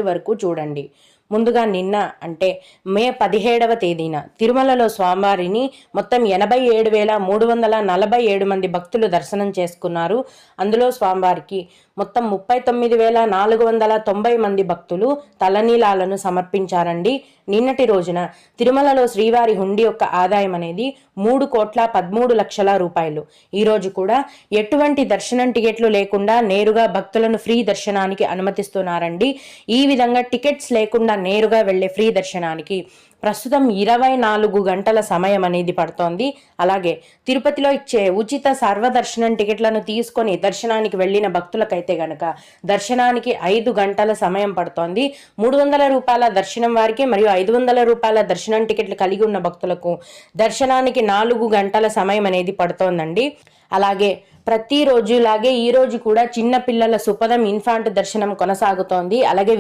వరకు చూడండి. ముందుగా నిన్న అంటే మే 17వ తేదీన తిరుమలలో స్వామివారిని మొత్తం 87,347 మంది భక్తులు దర్శనం చేసుకున్నారు. అందులో స్వామివారికి మొత్తం 39,490 మంది భక్తులు తలనీలాలను సమర్పించారండి. నిన్నటి రోజున తిరుమలలో శ్రీవారి హుండీ యొక్క ఆదాయం అనేది 3,13,00,000 రూపాయలు. ఈరోజు కూడా ఎటువంటి దర్శనం టికెట్లు లేకుండా నేరుగా భక్తులను ఫ్రీ దర్శనానికి అనుమతిస్తున్నారండి. ఈ విధంగా టికెట్స్ లేకుండా నేరుగా వెళ్లే ఫ్రీ దర్శనానికి ప్రస్తుతం 24 గంటల సమయం అనేది పడుతోంది. అలాగే తిరుపతిలో ఇచ్చే ఉచిత సర్వదర్శనం టికెట్లను తీసుకొని దర్శనానికి వెళ్లిన భక్తులకైతే గనక దర్శనానికి 5 గంటల సమయం పడుతోంది. 300 రూపాయల దర్శనం వారికి మరియు 500 రూపాయల దర్శనం టికెట్లు కలిగి ఉన్న భక్తులకు దర్శనానికి 4 గంటల సమయం అనేది పడుతోందండి. అలాగే ప్రతిరోజులాగే ఈ రోజు కూడా చిన్న పిల్లల సుపదం ఇన్ఫాంట్ దర్శనం కొనసాగుతోంది. అలాగే